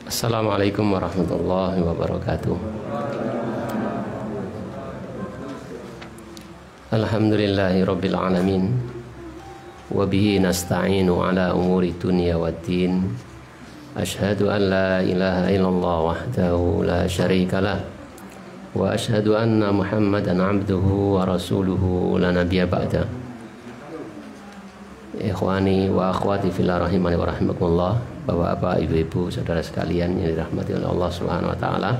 Assalamualaikum warahmatullahi wabarakatuh. Alhamdulillahi rabbil alamin. Wa bihi nasta'inu ala umuri dunya waddin. Ashhadu an la ilaha illallah wahdahu la syarika lah. Wa ashhadu anna Muhammadan abduhu wa rasuluhu la nabiyya ba'da. Ikhwani wa akhwati fillah rahimani wa rahimakumullah. Bapak-bapak, ibu-ibu, saudara sekalian yang dirahmati oleh Allah Subhanahu wa taala.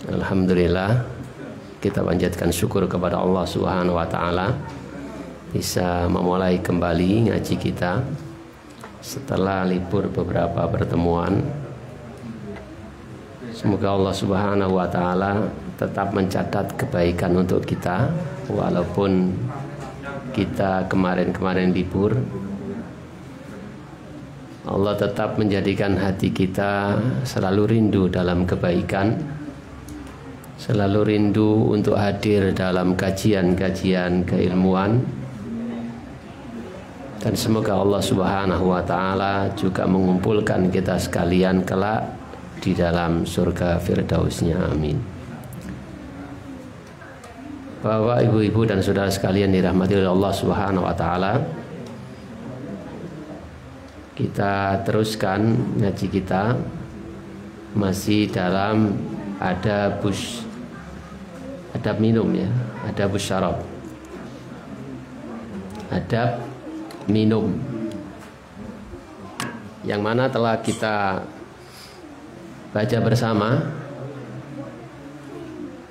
Alhamdulillah, kita panjatkan syukur kepada Allah Subhanahu wa taala bisa memulai kembali ngaji kita setelah libur beberapa pertemuan. Semoga Allah Subhanahu wa taala tetap mencatat kebaikan untuk kita walaupun kita kemarin-kemarin libur. Allah tetap menjadikan hati kita selalu rindu dalam kebaikan, selalu rindu untuk hadir dalam kajian-kajian keilmuan, dan semoga Allah Subhanahu wa taala juga mengumpulkan kita sekalian kelak di dalam surga firdausnya, amin. Bapak, ibu-ibu, dan saudara sekalian dirahmati oleh Allah Subhanahu wa taala, kita teruskan ngaji kita masih dalam adab minum ya, adab syarab, adab minum, yang mana telah kita baca bersama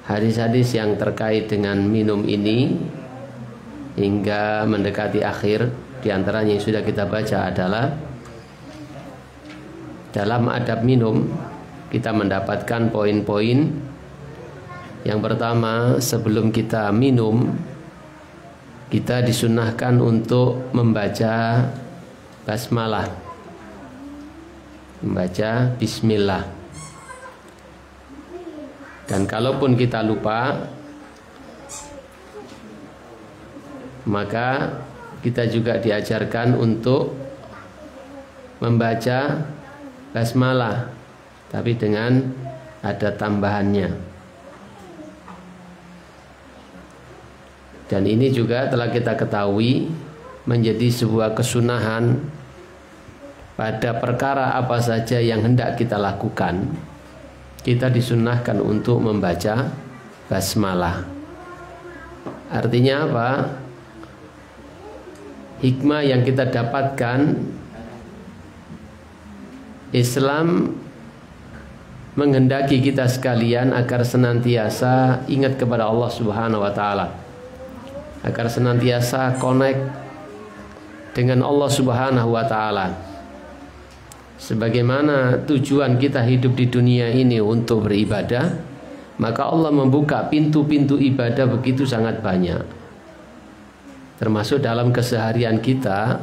hadis-hadis yang terkait dengan minum ini hingga mendekati akhir. Di antaranya yang sudah kita baca adalah dalam adab minum kita mendapatkan poin-poin. Yang pertama, sebelum kita minum kita disunnahkan untuk membaca basmalah, membaca bismillah. Dan kalaupun kita lupa, maka kita juga diajarkan untuk membaca basmalah, tapi dengan ada tambahannya. Dan ini juga telah kita ketahui menjadi sebuah kesunahan pada perkara apa saja yang hendak kita lakukan. Kita disunnahkan untuk membaca basmalah. Artinya apa? Hikmah yang kita dapatkan, Islam menghendaki kita sekalian agar senantiasa ingat kepada Allah Subhanahu wa taala, agar senantiasa connect dengan Allah Subhanahu wa taala. Sebagaimana tujuan kita hidup di dunia ini untuk beribadah, maka Allah membuka pintu-pintu ibadah begitu sangat banyak. Termasuk dalam keseharian kita,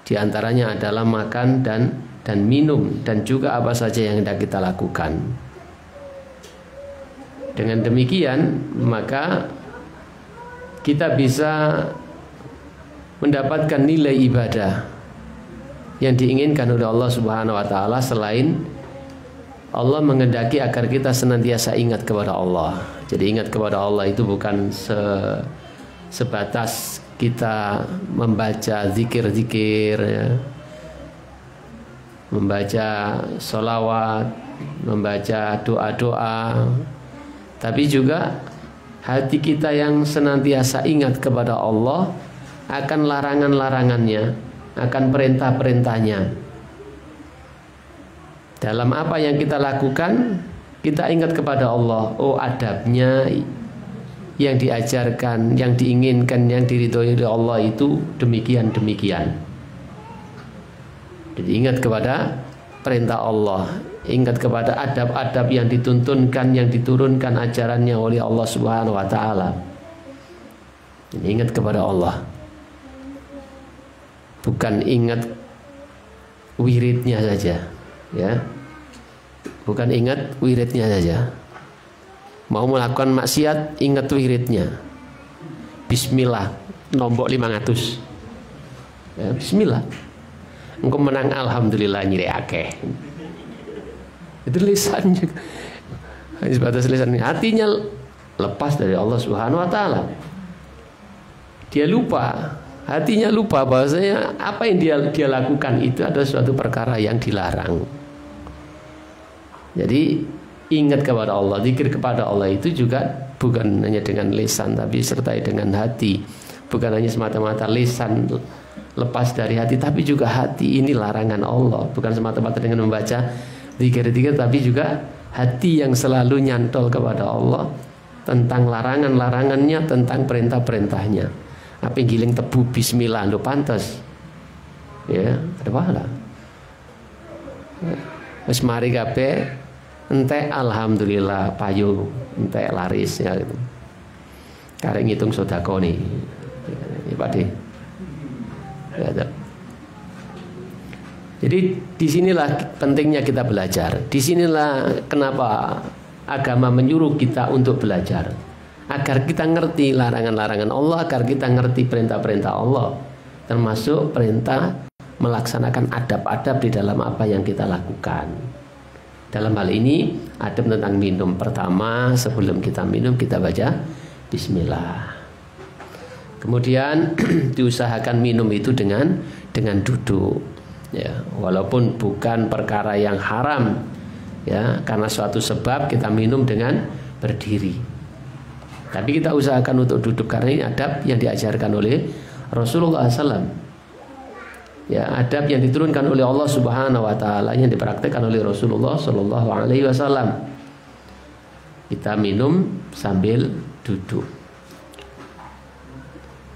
di antaranya adalah makan dan minum, dan juga apa saja yang hendak kita lakukan. Dengan demikian maka kita bisa mendapatkan nilai ibadah yang diinginkan oleh Allah Subhanahu wa taala. Selain Allah menghendaki agar kita senantiasa ingat kepada Allah. Jadi ingat kepada Allah itu bukan sebatas kita membaca zikir-zikir ya, membaca sholawat, membaca doa-doa, tapi juga hati kita yang senantiasa ingat kepada Allah akan larangan-larangannya, akan perintah-perintahnya. Dalam apa yang kita lakukan, kita ingat kepada Allah. Oh, adabnya yang diajarkan, yang diinginkan, yang diridhoi oleh Allah itu demikian-demikian. Jadi ingat kepada perintah Allah, ingat kepada adab-adab yang dituntunkan, yang diturunkan ajarannya oleh Allah Subhanahu wa taala. Jadi ingat kepada Allah, bukan ingat wiridnya saja, ya. Bukan ingat wiridnya saja. Mau melakukan maksiat, ingat wiridnya. Bismillah, nombok 500. Ya, bismillah. engko menang alhamdulillah nyire akeh. Itu lisan juga. Hanya sebatas lisan. Hatinya lepas dari Allah Subhanahu wa taala. Dia lupa, hatinya lupa bahwasanya apa yang dia lakukan itu adalah suatu perkara yang dilarang. Jadi ingat kepada Allah, zikir kepada Allah itu juga bukan hanya dengan lisan tapi sertai dengan hati. Bukan hanya semata-mata lisan lepas dari hati, tapi juga hati ini larangan Allah. Bukan semata-mata dengan membaca zikir-zikir, tapi juga hati yang selalu nyantol kepada Allah tentang larangan-larangannya, tentang perintah-perintahnya. Apa yang giling tebu bismillah lo pantas. Ya, ada pahala. Wis mari kabeh entek alhamdulillah payu, entek laris ya gitu. Karek ngitung sedekah nih. Ya Pak De. Ya, jadi disinilah pentingnya kita belajar. Disinilah kenapa agama menyuruh kita untuk belajar, agar kita ngerti larangan-larangan Allah, agar kita ngerti perintah-perintah Allah, termasuk perintah melaksanakan adab-adab di dalam apa yang kita lakukan. Dalam hal ini adab tentang minum. Pertama, sebelum kita minum kita baca bismillah. Kemudian diusahakan minum itu dengan duduk. Ya, walaupun bukan perkara yang haram, ya, karena suatu sebab kita minum dengan berdiri. Tapi kita usahakan untuk duduk karena ini adab yang diajarkan oleh Rasulullah SAW. Ya, adab yang diturunkan oleh Allah Subhanahu wa taala yang dipraktikkan oleh Rasulullah sallallahu alaihi wasallam. Kita minum sambil duduk.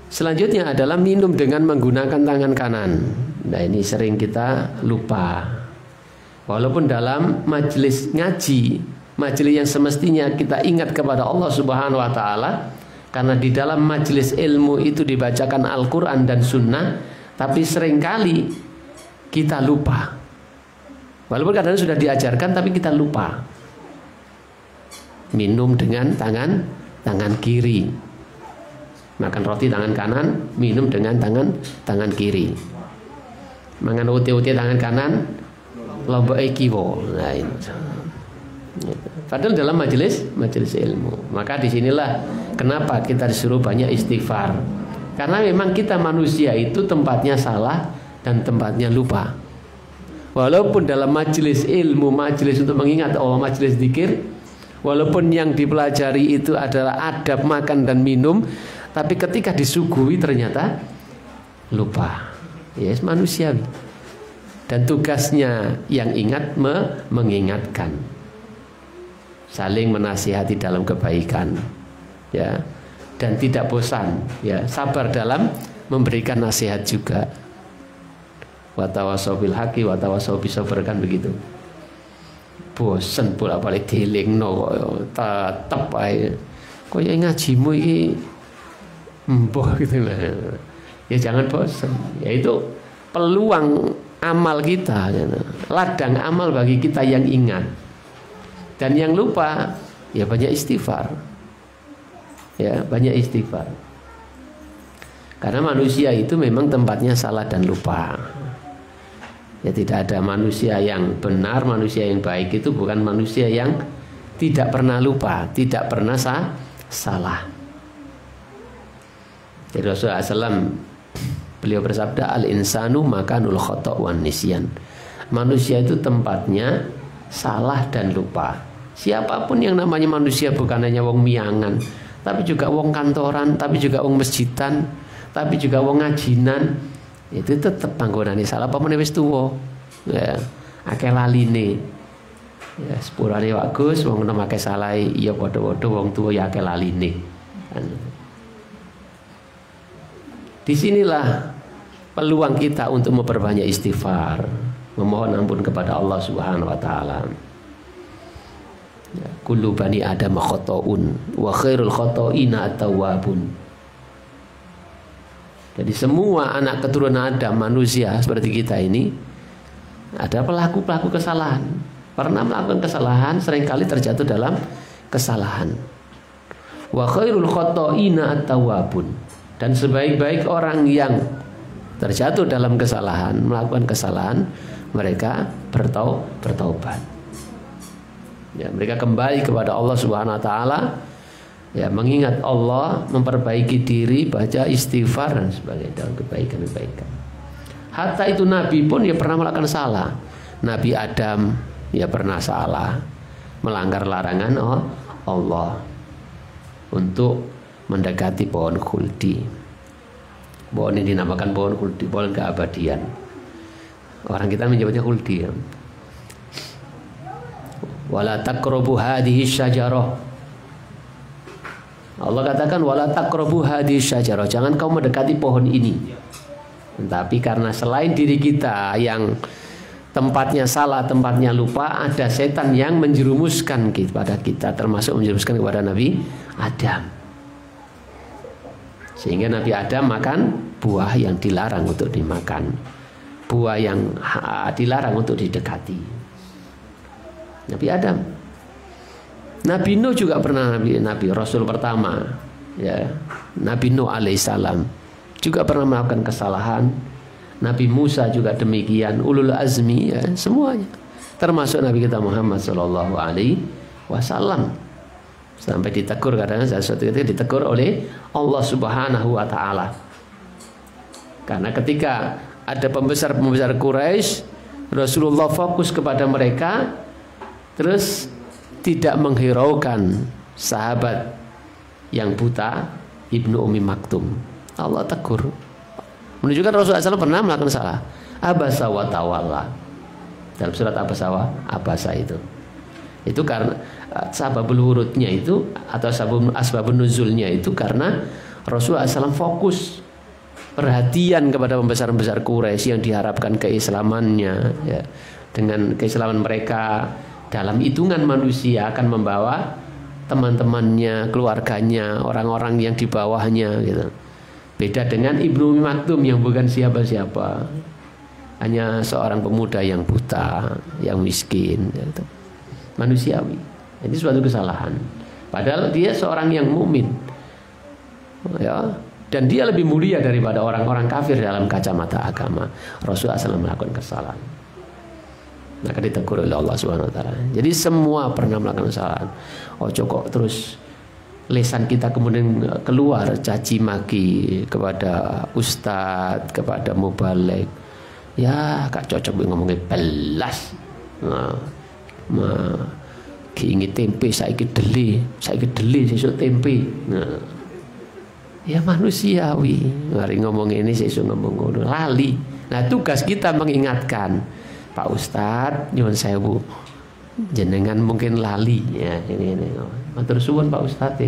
Selanjutnya adalah minum dengan menggunakan tangan kanan. Nah, ini sering kita lupa. Walaupun dalam majelis ngaji, majelis yang semestinya kita ingat kepada Allah Subhanahu wa taala, karena di dalam majelis ilmu itu dibacakan Al-Qur'an dan Sunnah, tapi seringkali kita lupa. Walaupun kadang sudah diajarkan tapi kita lupa. Minum dengan tangan kiri. Makan roti tangan kanan, minum dengan tangan kiri. Mangan uti-uti tangan kanan, lombok kiwo. Nah, itu. Padahal dalam majelis ilmu. Maka disinilah kenapa kita disuruh banyak istighfar. Karena memang kita manusia itu tempatnya salah dan tempatnya lupa. Walaupun dalam majelis ilmu, majelis untuk mengingat Allah, majelis zikir, walaupun yang dipelajari itu adalah adab makan dan minum, tapi ketika disuguhi ternyata lupa. Yes, manusiawi. Dan tugasnya yang ingat mengingatkan. Saling menasihati dalam kebaikan. Ya. Dan tidak bosan, ya, sabar dalam memberikan nasihat juga. Wa tawassaw bil haqqi wa tawassaw bis sabr, kan begitu. Bosan bolak-balik dilingno tetep ae. Kaya ngajimu iki embuh gitu lah. Ya jangan bosan. Ya itu peluang amal kita, ladang amal bagi kita yang ingat. Dan yang lupa, ya banyak istighfar. Ya, banyak istighfar. Karena manusia itu memang tempatnya salah dan lupa. Ya, tidak ada manusia yang benar, manusia yang baik itu bukan manusia yang tidak pernah lupa, tidak pernah salah. Jadi Rasulullah SAW beliau bersabda, al-insanu makanul khata' wan nisyan. Manusia itu tempatnya salah dan lupa. Siapapun yang namanya manusia, bukan hanya wong miangan, tapi juga wong kantoran, tapi juga wong masjidan, tapi juga wong ngajinan, itu tetap panggonane salah apa meneh wis tuwa. Ya, akeh laline. Ya, sepurane bagus wong nom akeh salahe, ya padha-padha wong tuwa ya akeh laline. Disinilah peluang kita untuk memperbanyak istighfar, memohon ampun kepada Allah Subhanahu wa taala. Kullu bani Adam khata'un wa khairul khata'ina at-tawwabun. Jadi semua anak keturunan Adam, manusia seperti kita ini, ada pelaku-pelaku kesalahan. Pernah melakukan kesalahan, seringkali terjatuh dalam kesalahan. Wa khairul khata'ina at-tawwabun. Dan sebaik-baik orang yang terjatuh dalam kesalahan, melakukan kesalahan, mereka bertaubat. Ya, mereka kembali kepada Allah Subhanahu wa taala, ya, mengingat Allah, memperbaiki diri, baca istighfar dan sebagainya, dan kebaikan-kebaikan. Hatta itu Nabi pun ya pernah melakukan salah. Nabi Adam ya pernah salah, melanggar larangan Allah untuk mendekati pohon khuldi. Pohon ini dinamakan pohon khuldi, pohon keabadian. Orang kita menyebutnya khuldi. Ya. Wala taqrabu hadhihi syajarah. Allah katakan wala taqrabu hadhihi syajarah, jangan kau mendekati pohon ini. Tapi karena selain diri kita yang tempatnya salah, tempatnya lupa, ada setan yang menjerumuskan kepada kita, termasuk menjerumuskan kepada Nabi Adam. Sehingga Nabi Adam makan buah yang dilarang untuk dimakan, buah yang dilarang untuk didekati. Nabi Adam. Nabi Nuh juga pernah Nabi Rasul pertama, ya. Nabi Nuh alaihissalam juga pernah melakukan kesalahan. Nabi Musa juga demikian, ulul azmi, ya, semuanya. Termasuk Nabi kita Muhammad sallallahu alaihi wasallam. Sampai ditegur, kadang-kadang suatu ketika ditegur oleh Allah Subhanahu wa taala. Karena ketika ada pembesar-pembesar Quraisy, Rasulullah fokus kepada mereka, terus tidak menghiraukan sahabat yang buta Ibnu Ummi Maktum. Allah tegur, menunjukkan Rasulullah SAW pernah melakukan salah. Abasa wa tawalla. Dalam surat Abasa itu karena sababul wurudnya itu, atau asbabun nuzulnya itu karena Rasulullah SAW fokus perhatian kepada pembesar-pembesar Quraisy yang diharapkan keislamannya, ya. Dengan keislaman mereka dalam hitungan manusia akan membawa teman-temannya, keluarganya, orang-orang yang di bawahnya, gitu. Beda dengan Ibnu Ummi Maktum yang bukan siapa-siapa, hanya seorang pemuda yang buta, yang miskin, gitu. Manusiawi. Ini suatu kesalahan. Padahal dia seorang yang mukmin, ya, dan dia lebih mulia daripada orang-orang kafir dalam kacamata agama. Rasulullah SAW melakukan kesalahan, maka ditegur oleh Allah Subhanahu wa taala. Jadi semua pernah melakukan kesalahan. Kok terus lisan kita kemudian keluar caci maki kepada ustadz, kepada mubaligh. Ya, gak cocok ngomongnya belas. Kiingi tempe saiki deli sesuk tempe. Nah, ya manusiawi. Mari ngomong ini sesuk ngomong ngono, lali. Nah, tugas kita mengingatkan, Pak Ustadz, nyuwun sewu, jenengan mungkin lali, ya ini. Matur suwun Pak Ustadz,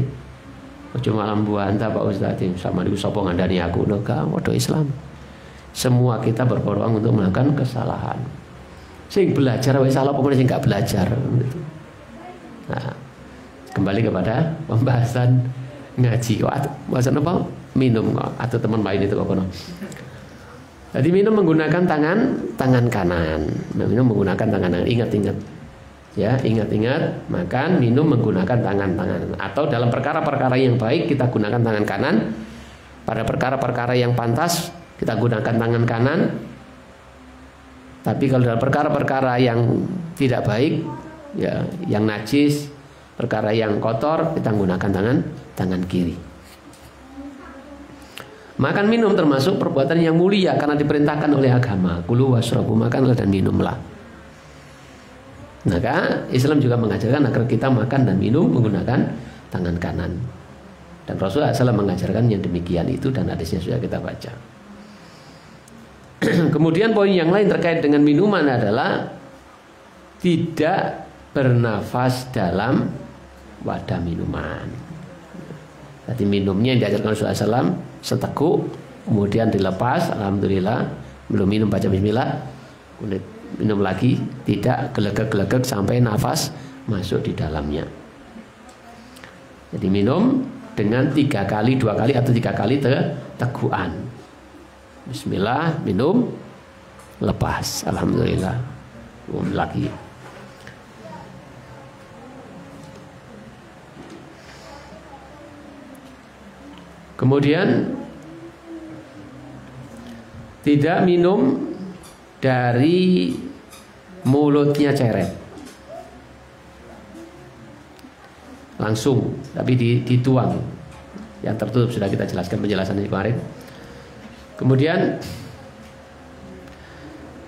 ojo malam buanta Pak Ustadz, sama niku sapa ngandani aku, lho gak padha Islam. Semua kita berpeluang untuk melakukan kesalahan. Sing belajar wis salah, pokoknya sing gak belajar. Nah, kembali kepada pembahasan ngaji. Pembahasan apa? Minum atau teman lain itu kono. Jadi minum menggunakan tangan kanan. Minum menggunakan tangan kanan. Ingat-ingat. Ya, ingat-ingat, makan, minum menggunakan tangan. Atau dalam perkara-perkara yang baik kita gunakan tangan kanan. Pada perkara-perkara yang pantas kita gunakan tangan kanan. Tapi kalau dalam perkara-perkara yang tidak baik, ya, yang najis, perkara yang kotor, kita gunakan tangan kiri. Makan minum termasuk perbuatan yang mulia karena diperintahkan oleh agama. Kulu washrabu, makanlah dan minumlah. Maka Islam juga mengajarkan agar kita makan dan minum menggunakan tangan kanan. Dan Rasulullah SAW mengajarkan yang demikian itu, dan hadisnya sudah kita baca. Kemudian poin yang lain terkait dengan minuman adalah tidak bernafas dalam wadah minuman. Jadi minumnya yang diajarkan Rasulullah SAW seteguk, kemudian dilepas, alhamdulillah, belum minum baca bismillah, kemudian minum lagi, tidak gelegek-gelegek sampai nafas masuk di dalamnya. Jadi minum dengan 3 kali, 2 kali atau 3 kali tegukan. Bismillah, minum, lepas, alhamdulillah, lagi. Kemudian Tidak minum dari mulutnya ceret, langsung, tapi dituang. Yang tertutup sudah kita jelaskan penjelasannya kemarin. Kemudian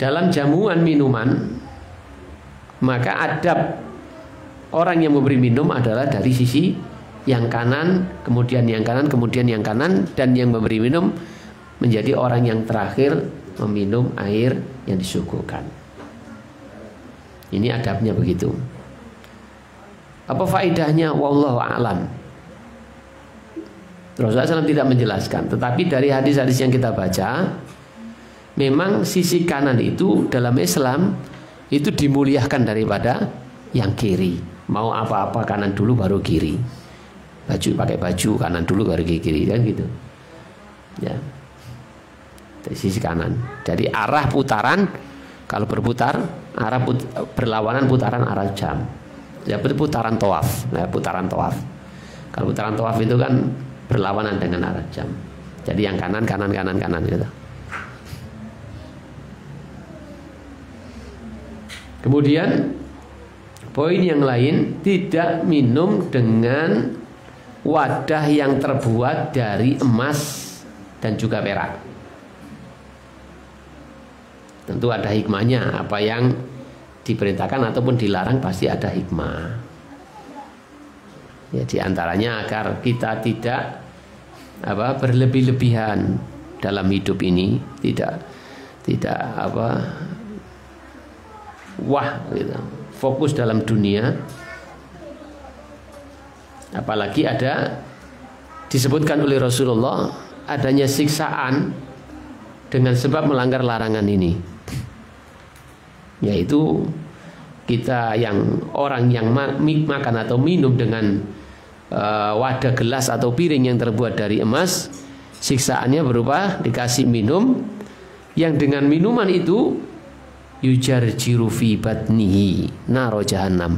dalam jamuan minuman, maka adab orang yang memberi minum adalah dari sisi yang kanan, kemudian yang kanan, kemudian yang kanan, dan yang memberi minum menjadi orang yang terakhir meminum air yang disuguhkan. Ini adabnya begitu. Apa faedahnya? Wallahu a'lam. Rasulullah SAW tidak menjelaskan, tetapi dari hadis-hadis yang kita baca, memang sisi kanan itu dalam Islam itu dimuliakan daripada yang kiri. Mau apa-apa kanan dulu baru kiri. Baju pakai baju kanan dulu baru kiri, kan gitu. Ya. Dari sisi kanan. Jadi arah putaran, kalau berputar arah berlawanan putaran arah jam. Ya, putaran tawaf. Nah, putaran tawaf. Kalau putaran tawaf itu kan berlawanan dengan arah jam. Jadi yang kanan gitu. Kemudian poin yang lain, tidak minum dengan wadah yang terbuat dari emas dan juga perak. Tentu ada hikmahnya, apa yang diperintahkan ataupun dilarang pasti ada hikmah. Ya, diantaranya agar kita tidak berlebih-lebihan dalam hidup ini, tidak gitu, fokus dalam dunia. Apalagi ada disebutkan oleh Rasulullah adanya siksaan dengan sebab melanggar larangan ini, yaitu kita orang yang makan atau minum dengan wadah gelas atau piring yang terbuat dari emas, siksaannya berupa dikasih minum yang dengan minuman itu yujarjiru fi batnihi naro jahannam.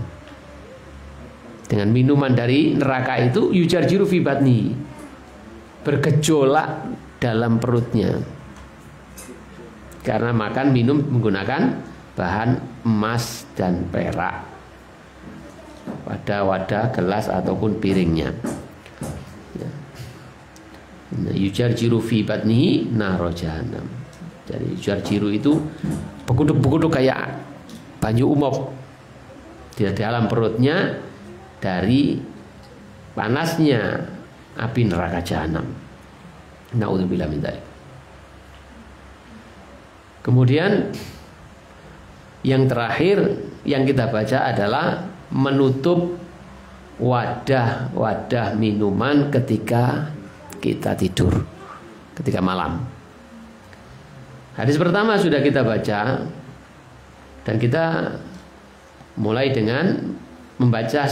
Dengan minuman dari neraka itu yujarjiru fi batnihi, bergejolak dalam perutnya karena makan minum menggunakan bahan emas dan perak pada wadah gelas ataupun piringnya. Yujarjiru fi batnihi naro jahannam. Jadi yujarjiru itu beguduk-beguduk kayak banyu umop di dalam perutnya dari panasnya api neraka jahanam. Naudzubillah min dzalik. Kemudian yang terakhir yang kita baca adalah menutup wadah minuman ketika kita tidur, ketika malam. Hadis pertama sudah kita baca, dan kita mulai dengan membaca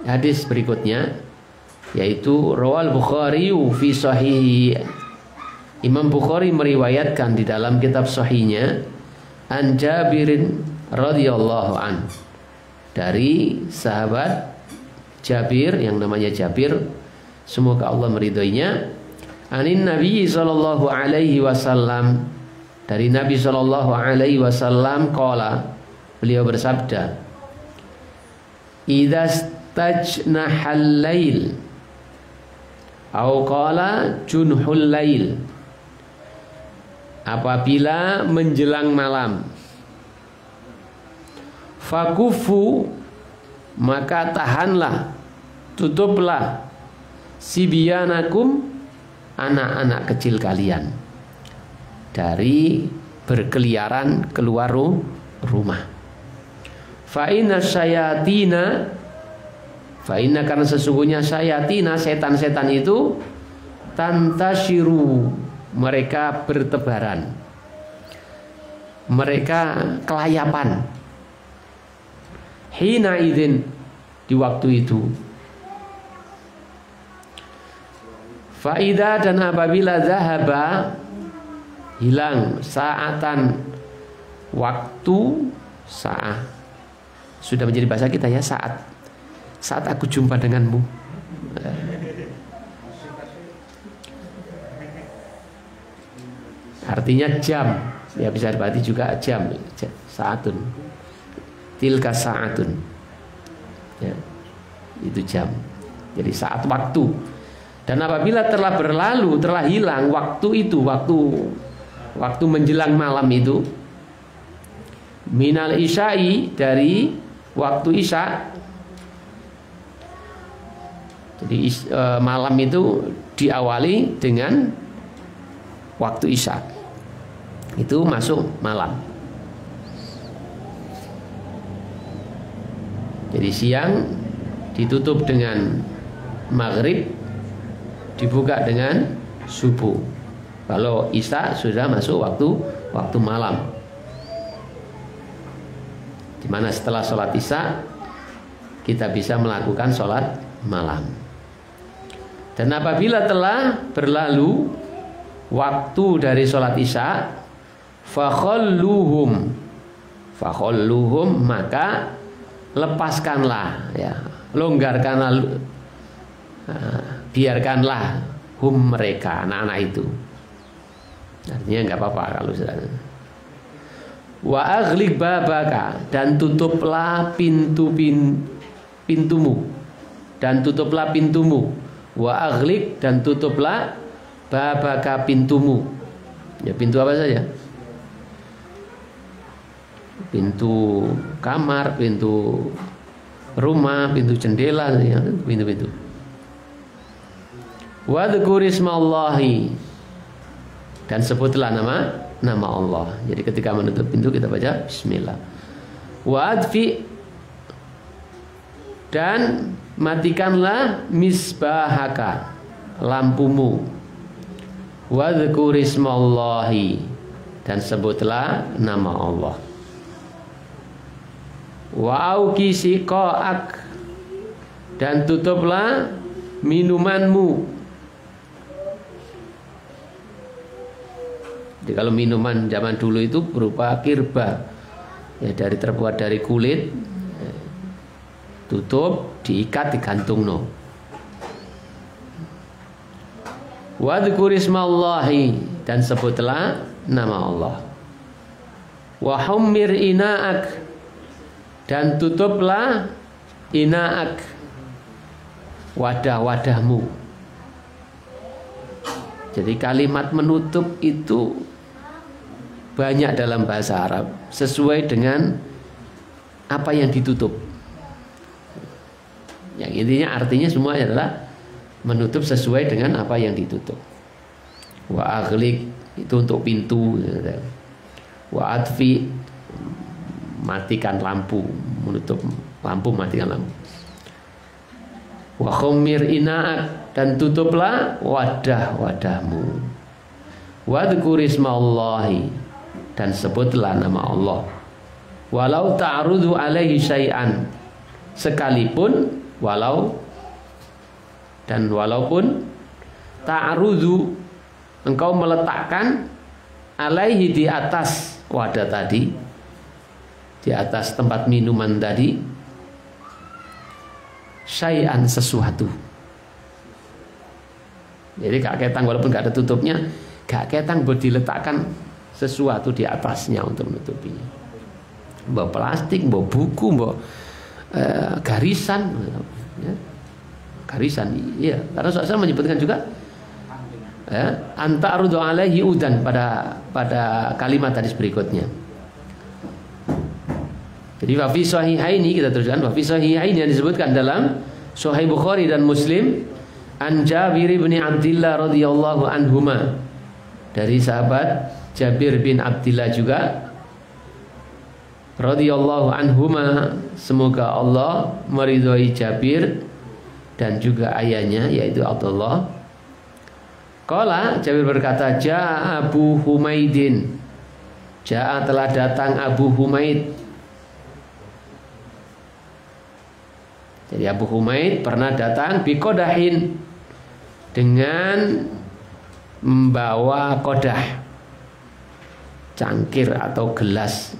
hadis berikutnya, yaitu rawal Bukhari fi sahih. Imam Bukhari meriwayatkan di dalam kitab sahihnya an Jabirin radhiyallahu an, dari sahabat Jabir yang namanya Jabir, semoga Allah meridhoinya, anin Nabi sallallahu alaihi wasallam, dari Nabi sallallahu alaihi wasallam qala, beliau bersabda, idza stajnahal lail au qala junhul lail, apabila menjelang malam, fakufu, maka tahanlah, tutuplah, sibyanakum, anak-anak kecil kalian, dari berkeliaran keluar rumah. Fa'inna syayatina, fa'inna, karena sesungguhnya syayatina, setan-setan itu, tantashiru, mereka bertebaran, mereka kelayapan, hina idzin, di waktu itu. Faida, dan apabila zahaba, hilang, saatan, waktu, saat, sudah menjadi bahasa kita ya, saat aku jumpa denganmu. artinya jam, ya bisa berarti juga jam, saatun, tilka saatun, ya, itu jam, jadi saat waktu. Dan apabila telah berlalu, telah hilang waktu itu, waktu menjelang malam itu, minal isya'i, dari waktu isya. Jadi malam itu diawali dengan waktu isya, itu masuk malam. Jadi siang ditutup dengan maghrib, dibuka dengan subuh. Kalau isya sudah masuk waktu malam, dimana setelah sholat isya kita bisa melakukan sholat malam. Dan apabila telah berlalu waktu dari sholat isya, fakhalluhum, maka lepaskanlah, ya, longgarkanlah, biarkanlah hum, mereka, anak-anak itu. Artinya nggak apa-apa kalau sudah. Wa aghliq babaka, dan tutuplah pintumu, dan tutuplah pintumu. Wa aghliq, dan tutuplah babaka, pintumu. Ya, pintu apa saja? Pintu kamar, pintu rumah, pintu jendela, ya, pintu-pintu. Wa dzkur ismallahi, dan sebutlah nama Allah. Jadi ketika menutup pintu kita baca bismillah. Wa adfi, dan matikanlah misbahaka, lampumu. Wa dzkur ismallahi, dan sebutlah nama Allah. Wa auqi siqaak, dan tutuplah minumanmu. Jadi kalau minuman zaman dulu itu berupa kirba, ya, terbuat dari kulit, tutup, diikat, digantung, no. Wa dzkur ismallahi, dan sebutlah nama Allah. Wa hummir ina'ak, dan tutuplah ina'ak, wadah-wadahmu. Jadi kalimat menutup itu banyak dalam bahasa Arab, sesuai dengan apa yang ditutup. Yang intinya artinya semua adalah menutup sesuai dengan apa yang ditutup. Wa aghliq, itu untuk pintu. Wa adfi, matikan lampu, menutup lampu, matikan lampu. Wa khammir ina'ak, dan tutuplah wadah-wadahmu. Wa dzkur ismallahi, dan sebutlah nama Allah. Walau ta'rudu alaihi syai'an, sekalipun, walaupun ta'rudu, engkau meletakkan, alaihi, di atas wadah tadi, di atas tempat minuman tadi, syai'an, sesuatu. Jadi gak ketang, walaupun gak ada tutupnya, gak ketang buat diletakkan sesuatu di atasnya untuk menutupinya. Bawa plastik, bawa buku, bawa garisan, ya. Garisan, iya. Karena saya menyebutkan juga, ya, anta arudhu alaihi udan pada kalimat hadis berikutnya. Jadi wafi sahihaini, kita teruskan, wafi sahihaini yang disebutkan dalam Sahih Bukhari dan Muslim, an Jabir bin Abdillah radhiyallahu anhuma, dari sahabat Jabir bin Abdillah juga radhiyallahu anhuma, semoga Allah meridhai Jabir dan juga ayahnya yaitu Abdullah. Qala, Jabir berkata, Ja'a Abu Humaidin, Ja'a, telah datang Abu Humaid. Jadi Abu Humaid pernah datang biqodahin, dengan membawa kodah, cangkir atau gelas,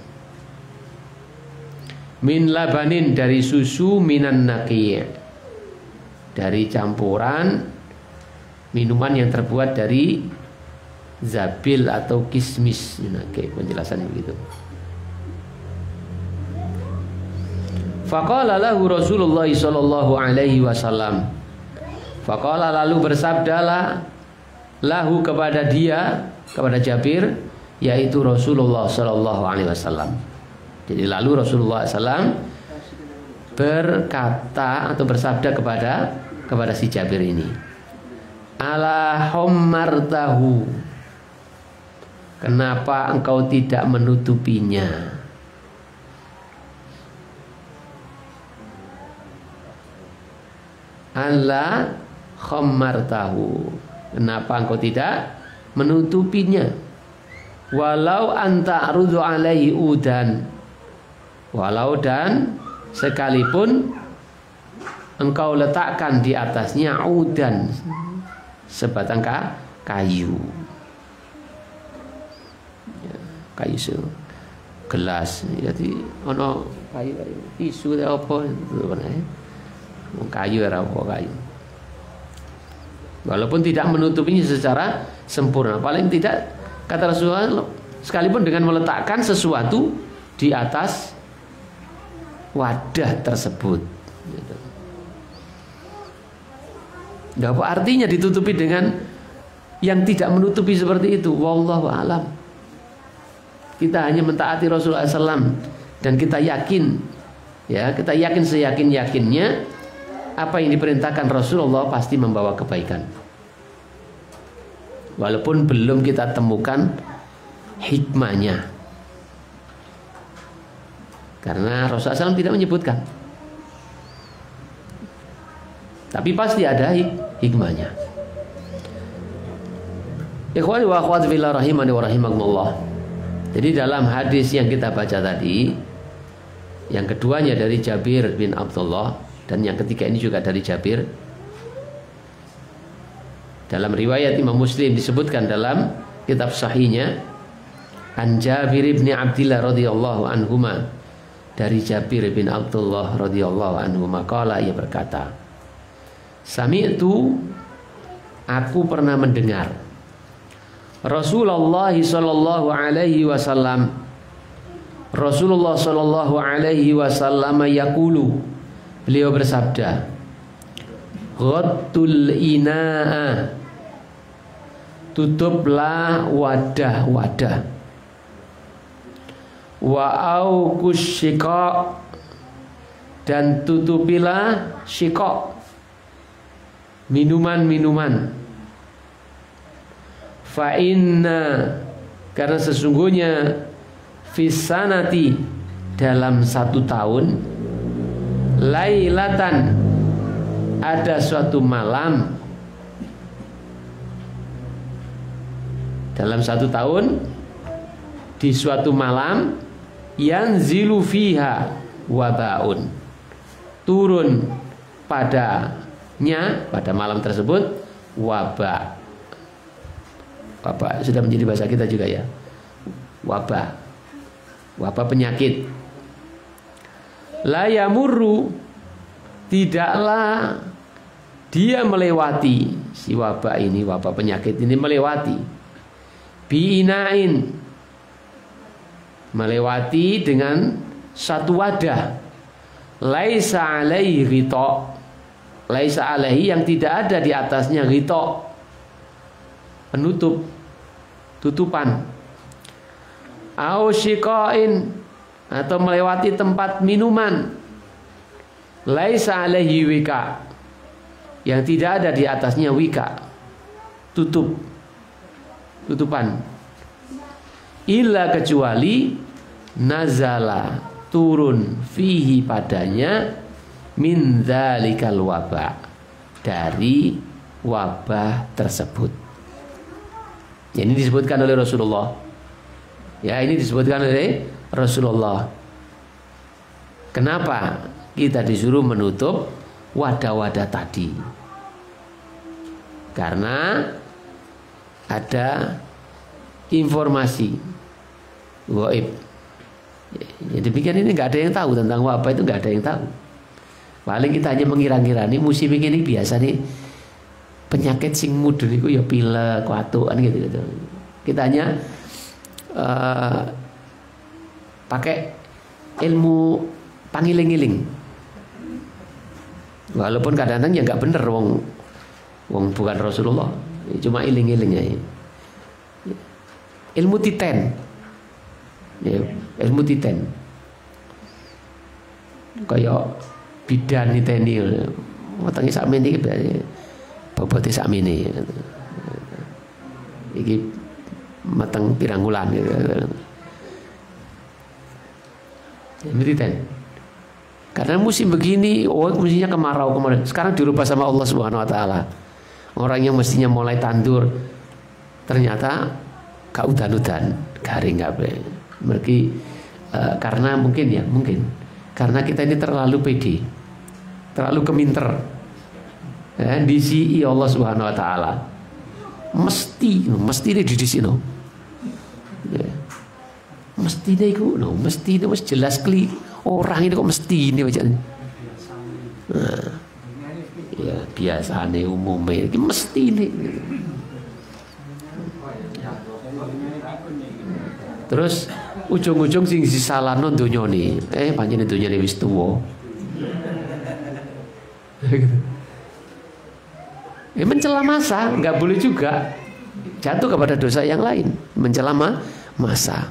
min labanin, dari susu, minan naqi', dari campuran minuman yang terbuat dari zabil atau kismis. Oke, penjelasannya begitu. Faqala lahu Rasulullah sallallahu alaihi wasallam. Faqala, lalu bersabdalah lahu kepada dia, kepada Jabir, yaitu Rasulullah sallallahu alaihi wasallam. Jadi lalu Rasulullah SAW berkata atau bersabda kepada si Jabir ini, ala hommartahu, kenapa engkau tidak menutupinya? Ala hommartahu, kenapa engkau tidak menutupinya? Walau anta rudu alaihi udan, walau dan sekalipun engkau letakkan di atasnya udan, sebatang kayu, kayu gelas, jadi ono kayu tisu apa kayu kayu. Walaupun tidak menutupinya secara sempurna, paling tidak kata Rasulullah, sekalipun dengan meletakkan sesuatu di atas wadah tersebut. Nggak apa artinya ditutupi dengan yang tidak menutupi seperti itu. Wallahu alam. Kita hanya mentaati Rasulullah SAW dan kita yakin, ya, kita yakin seyakin-yakinnya apa yang diperintahkan Rasulullah pasti membawa kebaikan. Walaupun belum kita temukan hikmahnya. Karena Rasulullah SAW tidak menyebutkan. Tapi pasti ada hikmahnya. Ikhwani wa akhwati fillah rahimani wa rahimakumullah. Jadi dalam hadis yang kita baca tadi, yang keduanya dari Jabir bin Abdullah dan yang ketiga ini juga dari Jabir. Dalam riwayat Imam Muslim disebutkan dalam kitab sahihnya, an Jabir bin Abdillah radhiyallahu anhuma, dari Jabir bin Abdullah radhiyallahu anhu, maqala, ia berkata, sami'tu, aku pernah mendengar Rasulullah sallallahu alaihi wasallam, Rasulullah sallallahu alaihi wasallam yaqulu, beliau bersabda, ghattul ina'a, tutuplah wadah-wadah, wa aukus shiqa, dan tutupilah shiqa, minuman-minuman. Fa inna, karena sesungguhnya fisanati, dalam 1 tahun, lailatan, ada suatu malam, dalam 1 tahun, di suatu malam, yanzilu fiha wabaun, turun padanya, pada malam tersebut, wabah. Wabah sudah menjadi bahasa kita juga ya. Wabah, wabah penyakit. La yamurru, tidaklah dia melewati, si wabah ini, wabah penyakit ini melewati, biinain, melewati dengan satu wadah, laisa alaihi ghita, laisa alaihi, yang tidak ada di atasnya ghita, penutup, tutupan, au shiqain, atau melewati tempat minuman, laisa alaihi wika, yang tidak ada di atasnya wika, tutup, tutupan, illa, kecuali nazala, turun, fihi, padanya, min dzalikal wabah, dari wabah tersebut. Ini disebutkan oleh Rasulullah. Ya, ini disebutkan oleh Rasulullah. Kenapa kita disuruh menutup wadah-wadah tadi? Karena ada informasi gaib. Ya, demikian, ini nggak ada yang tahu tentang wabah itu, nggak ada yang tahu. Paling kita hanya mengira-ngira nih musim ini biasa nih penyakit sing mudun itu ya pilek, watukan gitu. Kita hanya pakai ilmu pangiling-iling. Walaupun kadang-kadang ya nggak bener, wong bukan Rasulullah, cuma iling-iling aja. Ilmu titen, ya, ilmu titen, kayak bidan niteni, matangnya sakmene iki, bobote sakmene, iki matang pirang wulan, ilmu titen. Karena musim begini, musimnya kemarau kemarin. Sekarang dirubah sama Allah Subhanahu Wa Taala. Orang yang mestinya mulai tandur, ternyata gak udan-udan, garing gak karena mungkin karena kita ini terlalu pede, terlalu keminter, disi Allah Subhanahu Wa Taala. Mesti ini di sini, mesti ini mas jelas kli. Orang ini kok mesti ini bacaan. Nah, ya biasanya umumnya ini mesti ini. Terus ujung-ujung sing disalahno donyane. Pancen donyane wis tuwa. Mencela masa nggak boleh juga. Jatuh kepada dosa yang lain, mencela masa.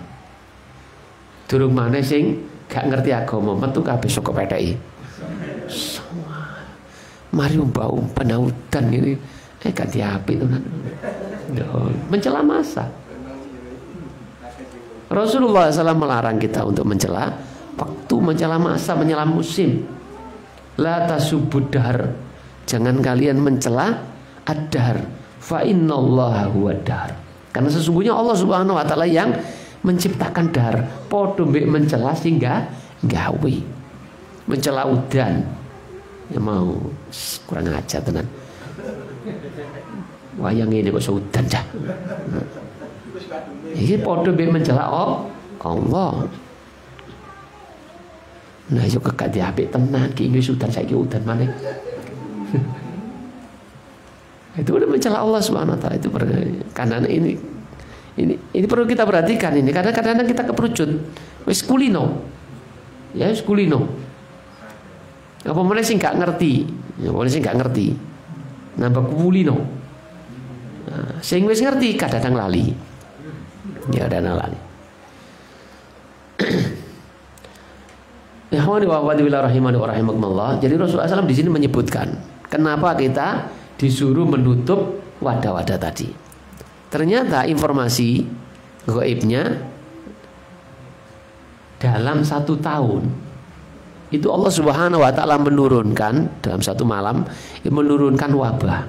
Durung maneh sing gak ngerti agama metu kabeh saka PTI. Mari mbau penaudan ini ganti api tenan. Mencela masa. Rasulullah SAW melarang kita untuk mencela waktu, mencela masa, mencela musim. La tasubud dahr. Jangan kalian mencela ad-dahr. Fa innallaha huwad dahr. Karena sesungguhnya Allah Subhanahu Wa Taala yang menciptakan dahr. Podo mbek mencela sehingga gawe, mencela udan, ya mau kurang aja tenan. Wayang ini kok seudan cah. Ini podo mbek mencela Allah. Nah yo kekak diapik tenan ki Inggris udan saiki udan maneh. Itu udah mencela Allah Subhanahu Wa Taala. Itu karena ini perlu kita perhatikan ini, karena kadang-kadang kita keperucut wis kulino. Ya wis kulino. Apa meneh sing gak ngerti? Ya meneh sing gak ngerti. Nambah kulino. Nah, sing wis ngerti kadang-kadang lali. Ya kadang lali. Ikhwani wa akhwati billah rahimani wa rahimakumullah. Jadi Rasulullah SAW di sini menyebutkan kenapa kita disuruh menutup wadah-wadah tadi. Ternyata informasi gaibnya dalam 1 tahun itu Allah Subhanahu Wa Taala menurunkan dalam 1 malam, menurunkan wabah,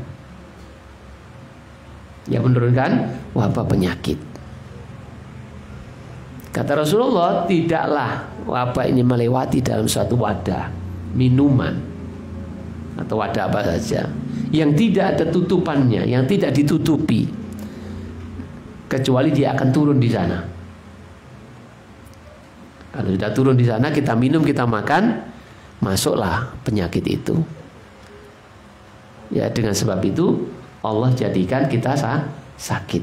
ya menurunkan wabah penyakit. Kata Rasulullah, tidaklah wabah ini melewati dalam suatu wadah minuman atau wadah apa saja yang tidak ada tutupannya, yang tidak ditutupi, kecuali dia akan turun di sana. Kalau sudah turun di sana, kita minum, kita makan, masuklah penyakit itu. Ya dengan sebab itu Allah jadikan kita sakit.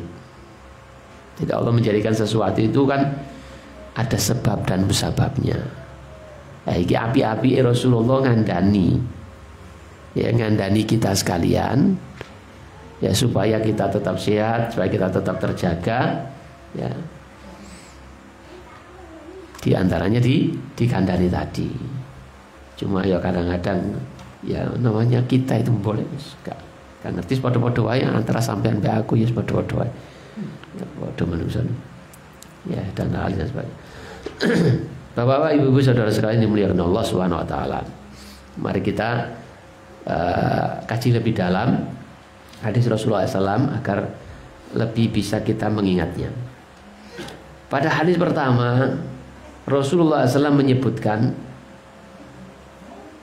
Tidak, Allah menjadikan sesuatu itu kan ada sebab dan musababnya. Iki api-api Rasulullah ngandani, ya ngandani kita sekalian, ya supaya kita tetap sehat, supaya kita tetap terjaga, ya. Di antaranya dikandani tadi. Cuma ya kadang-kadang ya namanya kita itu boleh gak ngerti padha-padha wae antara sampean mbek aku ya padha-padha wae. Padha manusia. Ya dan hal dan sebagainya. Bapak-bapak, ibu-ibu, saudara sekalian dimuliakan Allah Subhanahu Wa Taala. Mari kita kaji lebih dalam hadis Rasulullah SAW agar lebih bisa kita mengingatnya. Pada hadis pertama Rasulullah SAW menyebutkan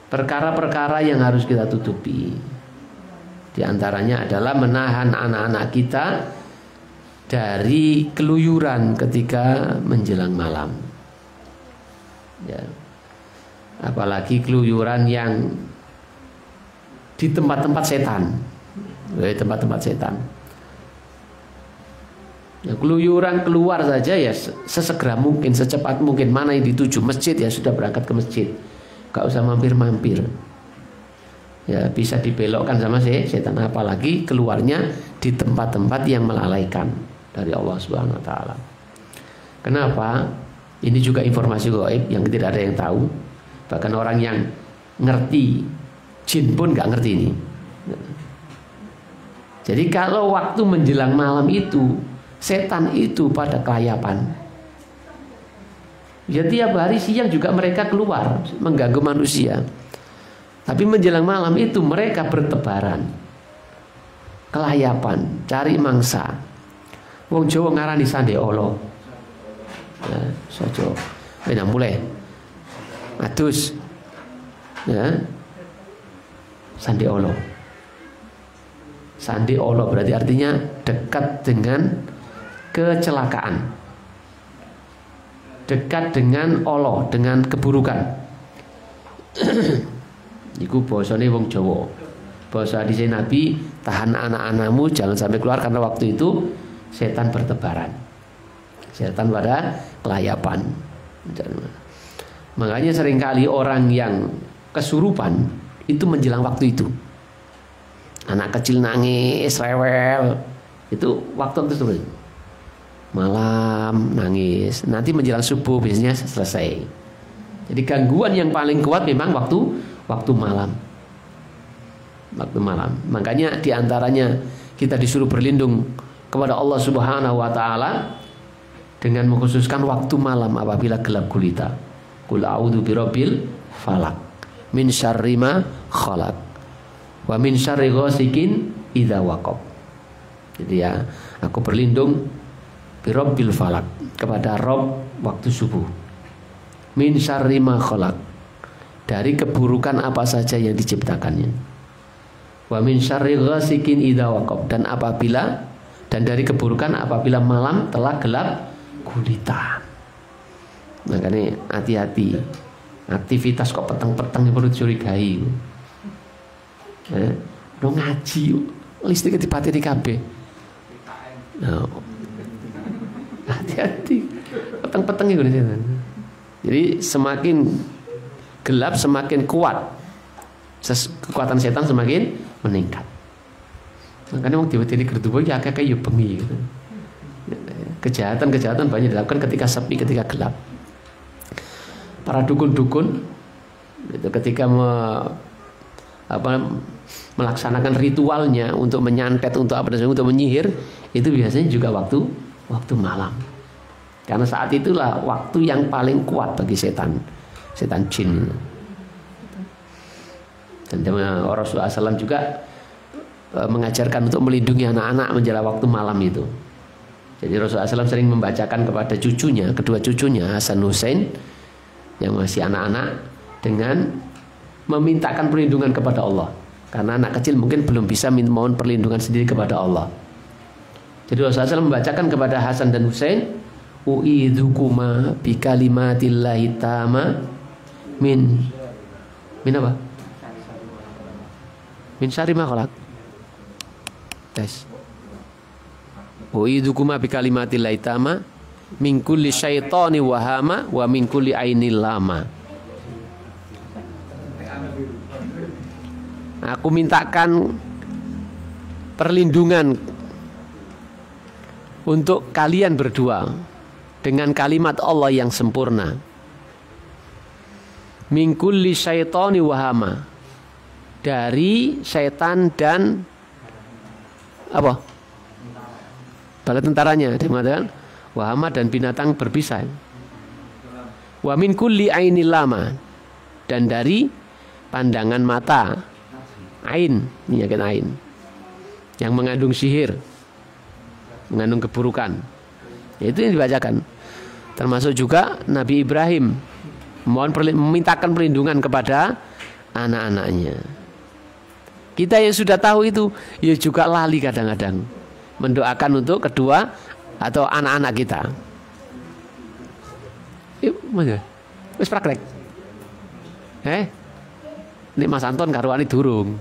perkara-perkara yang harus kita tutupi. Di antaranya adalah menahan anak-anak kita dari keluyuran ketika menjelang malam. Ya. Apalagi keluyuran yang di tempat-tempat setan. Di tempat-tempat setan. Ya, keluyuran keluar saja ya sesegera mungkin, secepat mungkin. Mana yang dituju masjid ya sudah berangkat ke masjid, gak usah mampir-mampir. Ya bisa dibelokkan sama setan, apalagi keluarnya di tempat-tempat yang melalaikan dari Allah Subhanahu Wa Taala. Kenapa? Ini juga informasi gaib yang tidak ada yang tahu. Bahkan orang yang ngerti jin pun nggak ngerti ini. Jadi kalau waktu menjelang malam itu setan itu pada kelayapan. Ya tiap hari siang juga mereka keluar mengganggu manusia. Tapi menjelang malam itu mereka bertebaran, kelayapan, cari mangsa. Wong Jawa ngarani sande olo. Ya, sojo. Beda mulai. Adus. Ya. Sande olo. Sande olo berarti artinya dekat dengan kecelakaan. Dekat dengan olo, dengan keburukan. Iku bahasane wong Jawa. Bahasa hadis Nabi, tahan anak-anakmu jangan sampai keluar karena waktu itu setan bertebaran. Setan pada kelayapan. Makanya seringkali orang yang kesurupan itu menjelang waktu itu. Anak kecil nangis, rewel, itu waktu itu malam nangis. Nanti menjelang subuh biasanya selesai. Jadi gangguan yang paling kuat memang waktu malam. Waktu malam. Makanya diantaranya kita disuruh berlindung kepada Allah Subhanahu Wa Taala dengan mengkhususkan waktu malam apabila gelap gulita. Qul a'udzu birabbil falaq min syarri ma khalaq wa min syarri ghasikin idza waqab. Jadi ya, aku berlindung birabbil falaq kepada Rabb waktu subuh. Min syarri ma khalaq, dari keburukan apa saja yang diciptakannya. Wa min syarri ghasikin idza waqab, dan dari keburukan apabila malam telah gelap gulita. Makanya hati-hati. Aktivitas kok peteng-peteng perlu dicurigai. Lo ngaji, listrik dipateni kabeh. Nah, hati-hati. Peteng-peteng itu. Jadi semakin gelap semakin kuat, kekuatan setan semakin meningkat. Makanya wong diwedeni gerduwo ya akeh yo bengi gitu. Kejahatan banyak dilakukan ketika sepi, ketika gelap. Para dukun-dukun itu ketika melaksanakan ritualnya untuk menyantet, untuk menyihir, itu biasanya juga waktu malam. Karena saat itulah waktu yang paling kuat bagi setan jin. Dan Rasulullah SAW juga mengajarkan untuk melindungi anak-anak menjelang waktu malam itu. Jadi Rasulullah SAW sering membacakan kepada cucunya, kedua cucunya Hasan Hussein yang masih anak-anak, dengan memintakan perlindungan kepada Allah. Karena anak kecil mungkin belum bisa mohon perlindungan sendiri kepada Allah. Jadi Rasulullah SAW membacakan kepada Hasan dan Hussein, u'idzukuma bikalimatillahi tama min apa? Min syarri ma khalaq. Tes. U'idzukuma bikalimatillahi tama min kulli syaitani wahama wa min kulli ainil lama. Aku mintakan perlindungan untuk kalian berdua dengan kalimat Allah yang sempurna. Min kulli syaitani wahama, dari syaitan dan apa? Bala tentaranya dia mengatakan wahama dan binatang berbisa. Wa min kulli ainil lama, dan dari pandangan mata, ain, penyakit ain yang mengandung sihir, mengandung keburukan. Itu yang dibacakan. Termasuk juga Nabi Ibrahim memintakan perlindungan kepada anak-anaknya. Kita yang sudah tahu itu ya juga lali kadang-kadang mendoakan untuk kedua atau anak-anak kita. Yuk, mana? Wis praktek. Ini Mas Anton karuani durung.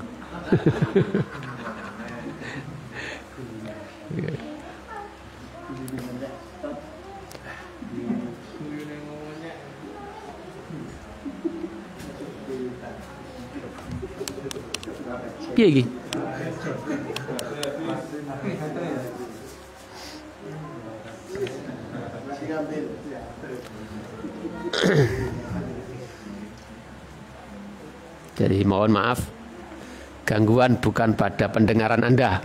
piye iki? Jadi mohon maaf, gangguan bukan pada pendengaran Anda.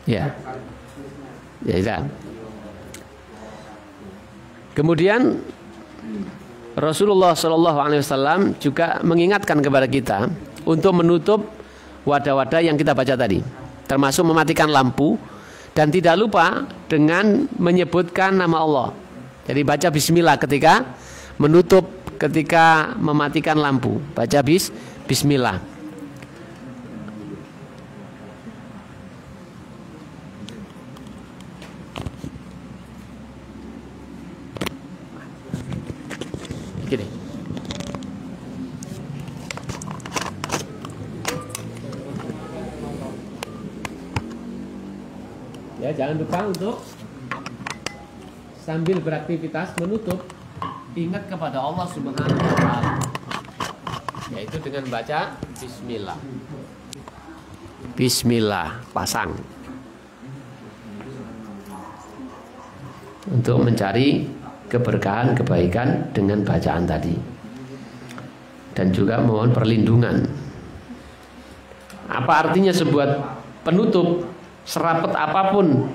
Ya, ya. Kemudian Rasulullah Shallallahu Alaihi Wasallam juga mengingatkan kepada kita untuk menutup wadah-wadah yang kita baca tadi, termasuk mematikan lampu dan tidak lupa dengan menyebutkan nama Allah. Jadi baca Bismillah ketika menutup, ketika mematikan lampu, baca Bismillah. Gini. Ya, jangan lupa untuk sambil beraktivitas menutup ingat kepada Allah Subhanahu wa taala. Yaitu dengan baca Bismillah. Bismillah, pasang. Untuk mencari keberkahan, kebaikan dengan bacaan tadi. Dan juga mohon perlindungan. Apa artinya sebuah penutup? Serapet apapun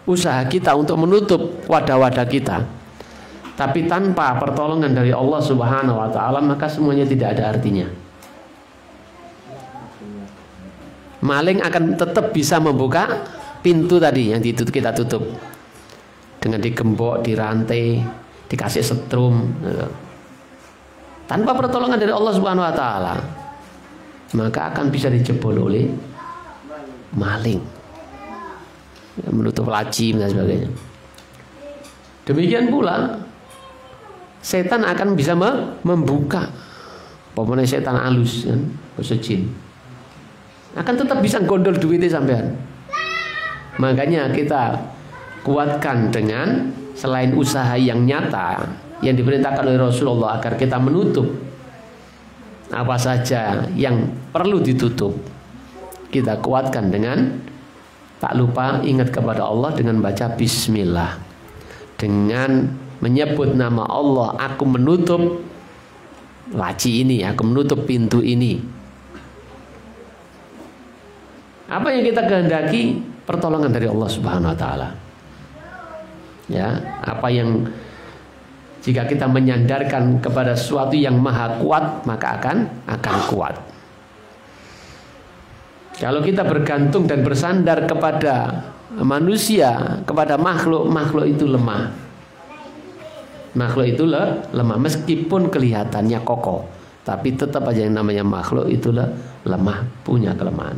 usaha kita untuk menutup wadah-wadah kita, tapi tanpa pertolongan dari Allah Subhanahu wa taala, maka semuanya tidak ada artinya. Maling akan tetap bisa membuka pintu tadi yang kita tutup dengan digembok, dirantai, dikasih setrum. Tanpa pertolongan dari Allah Subhanahu wa taala, maka akan bisa dijebol oleh maling, menutup laci dan sebagainya. Demikian pula setan akan bisa membuka, pokoknya setan halus kan, bahasa jin, akan tetap bisa gondol duitnya sampean. Makanya kita kuatkan dengan selain usaha yang nyata yang diperintahkan oleh Rasulullah agar kita menutup apa saja yang perlu ditutup, kita kuatkan dengan tak lupa ingat kepada Allah dengan baca Bismillah, dengan menyebut nama Allah. Aku menutup laci ini, aku menutup pintu ini. Apa yang kita kehendaki? Pertolongan dari Allah Subhanahu wa taala. Ya, apa yang jika kita menyandarkan kepada sesuatu yang maha kuat, maka akan kuat. Kalau kita bergantung dan bersandar kepada manusia, kepada makhluk itu lemah. Makhluk itu lemah meskipun kelihatannya kokoh, tapi tetap aja yang namanya makhluk itu lemah, punya kelemahan.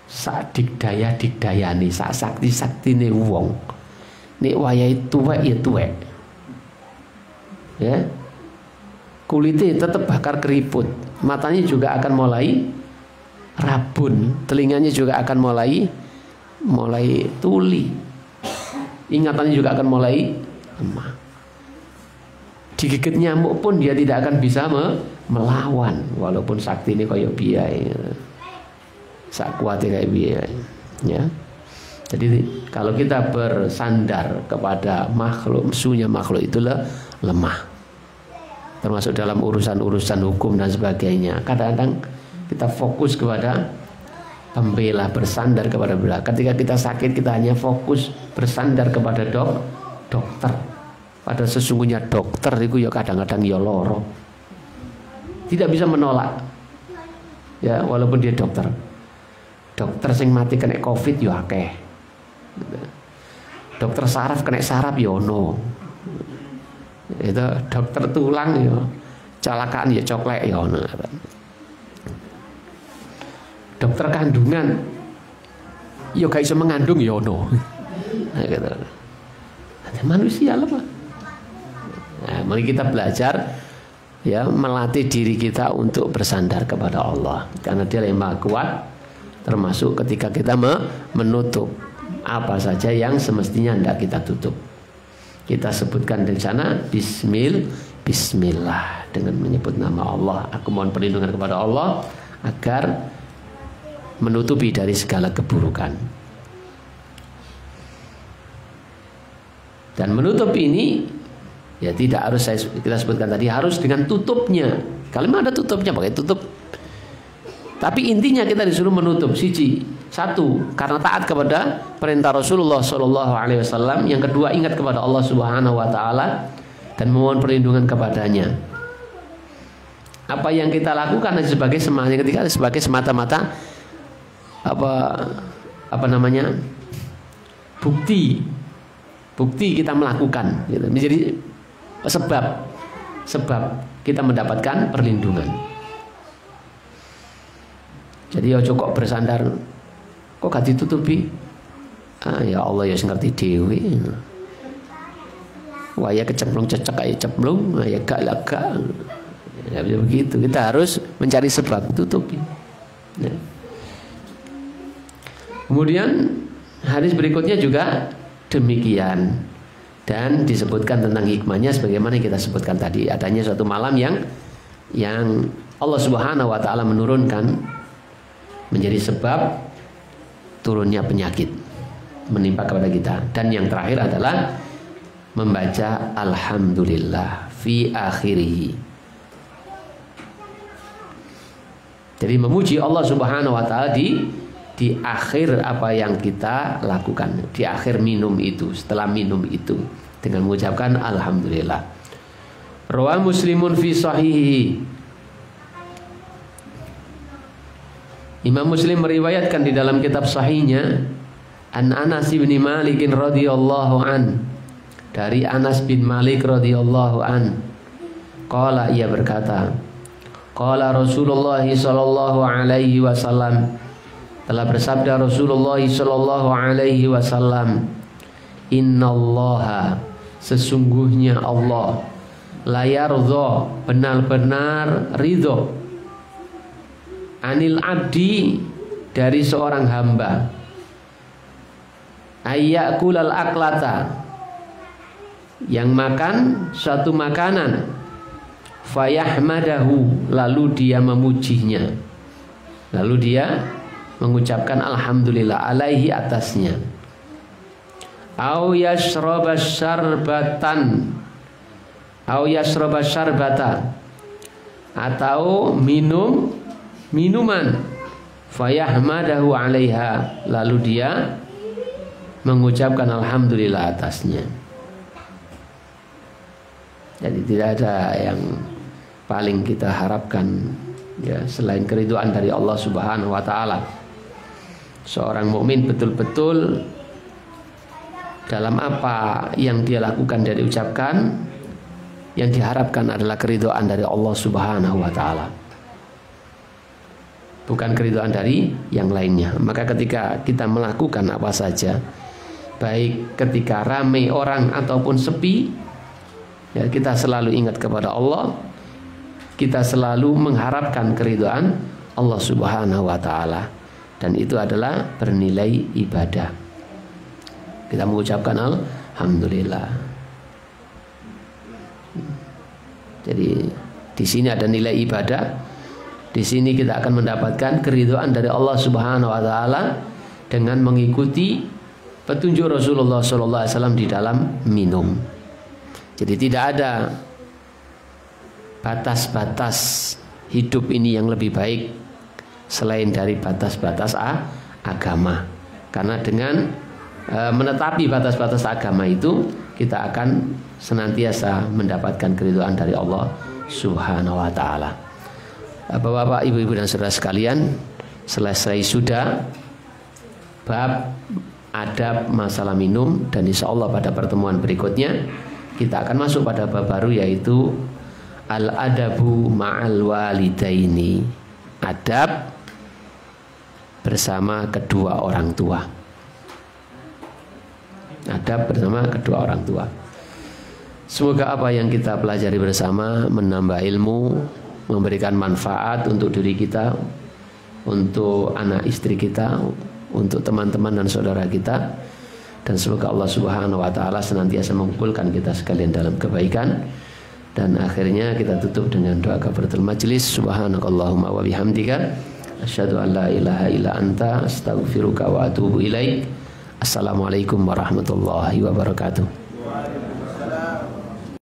Sak dikdayani, sak sakti-saktine wong. Nek wayahe tuwek ya tuwek. Ya. Kulitnya tetap bakar keriput, matanya juga akan mulai rabun, telinganya juga akan mulai tuli, ingatannya juga akan mulai lemah. Digigit nyamuk pun dia tidak akan bisa melawan, walaupun sakti ini kayak biaya, sak kuatnya kayak biaya. Ya, jadi kalau kita bersandar kepada makhluk, musuhnya makhluk itulah lemah, termasuk dalam urusan-urusan hukum dan sebagainya. Kadang-kadang kita fokus kepada pembela, bersandar kepada bela. Ketika kita sakit, kita hanya fokus bersandar kepada dokter. Padahal sesungguhnya dokter itu ya kadang-kadang ya loro, tidak bisa menolak. Ya, walaupun dia dokter. Dokter sing mati kena COVID ya akeh. Dokter saraf kena saraf ya ono. Itu dokter tulang ya celakaan ya coklek ya ono. Dokter kandungan ya gak iso mengandung ya ono. Nah, gitu. Manusia lemah. Nah, mari kita belajar ya, melatih diri kita untuk bersandar kepada Allah, karena Dia yang Maha Kuat, termasuk ketika kita menutup apa saja yang semestinya hendak kita tutup. kita sebutkan di sana Bismillah, dengan menyebut nama Allah. Aku mohon perlindungan kepada Allah agar menutupi dari segala keburukan. Dan menutup ini ya tidak harus kita sebutkan tadi, harus dengan tutupnya. Kalau memang ada tutupnya pakai tutup. Tapi intinya kita disuruh menutup satu karena taat kepada perintah Rasulullah Shallallahu Alaihi Wasallam. Yang kedua, ingat kepada Allah Subhanahu Wa Taala dan memohon perlindungan kepadanya. Apa yang kita lakukan sebagai semangat ketika sebagai semata-mata bukti kita melakukan, gitu. Menjadi sebab kita mendapatkan perlindungan. Jadi ojo kok bersandar, kok gak ditutupi? Ya Allah ya ngerti dewi. Waya kecemplung cecek kayak cemplung, ya gak lega. Ya begitu. Kita harus mencari sebab tutupi. Ya. Kemudian hadis berikutnya juga demikian, dan disebutkan tentang hikmahnya sebagaimana yang kita sebutkan tadi, adanya suatu malam yang Allah Subhanahu Wa Taala menurunkan menjadi sebab turunnya penyakit menimpa kepada kita. Dan yang terakhir adalah membaca alhamdulillah fi akhirih. Jadi memuji Allah Subhanahu Wa Taala di akhir apa yang kita lakukan, di akhir minum itu, setelah minum itu, dengan mengucapkan alhamdulillah. Rawah Muslimun fi sahihi. Imam Muslim meriwayatkan di dalam kitab sahihnya an Anas bin Malik radhiyallahu an, dari Anas bin Malik radhiyallahu an, qala, ia berkata, qala Rasulullah sallallahu alaihi wasallam, telah bersabda Rasulullah sallallahu alaihi wasallam, innallaha, sesungguhnya Allah, la yardha, benar-benar ridho, anil abdi, dari seorang hamba, ayyakulal aklata, yang makan suatu makanan, fayahmadahu, lalu dia memujinya, lalu dia mengucapkan alhamdulillah alaihi, atasnya, au yashraba syarbatan, au yashraba syarbata, atau minuman, fayahmadahu alaiha, lalu dia mengucapkan alhamdulillah atasnya. Jadi tidak ada yang paling kita harapkan ya selain keridhaan dari Allah Subhanahu Wa Taala. Seorang mukmin betul-betul dalam apa yang dia lakukan dan diucapkan, yang diharapkan adalah keridhaan dari Allah Subhanahu Wa Taala, bukan keridhaan dari yang lainnya. Maka ketika kita melakukan apa saja, baik ketika ramai orang ataupun sepi, ya, kita selalu ingat kepada Allah, kita selalu mengharapkan keridhaan Allah Subhanahu Wa Taala, dan itu adalah bernilai ibadah. Kita mengucapkan alhamdulillah. Jadi di sini ada nilai ibadah. Di sini kita akan mendapatkan keridhaan dari Allah Subhanahu Wa Taala dengan mengikuti petunjuk Rasulullah Sallallahu Alaihi Wasallam di dalam minum. Jadi tidak ada batas-batas hidup ini yang lebih baik selain dari batas-batas agama. Karena dengan menetapi batas-batas agama itu, kita akan senantiasa mendapatkan keridhaan dari Allah Subhanahu Wa Taala. Bapak-bapak, ibu-ibu dan saudara sekalian, selesai sudah bab adab masalah minum, dan insya Allah pada pertemuan berikutnya kita akan masuk pada bab baru, yaitu al-adabu ma'al walidaini, adab bersama kedua orang tua. Adab bersama kedua orang tua. Semoga apa yang kita pelajari bersama menambah ilmu, memberikan manfaat untuk diri kita, untuk anak istri kita, untuk teman-teman dan saudara kita, dan semoga Allah Subhanahu wa taala senantiasa mengumpulkan kita sekalian dalam kebaikan. Dan akhirnya kita tutup dengan doa kafaratul majelis. Subhanakallahumma wa bihamdika asyhadu an la ilaha illa anta astaghfiruka wa atubu ilaik. Assalamualaikum warahmatullahi wabarakatuh.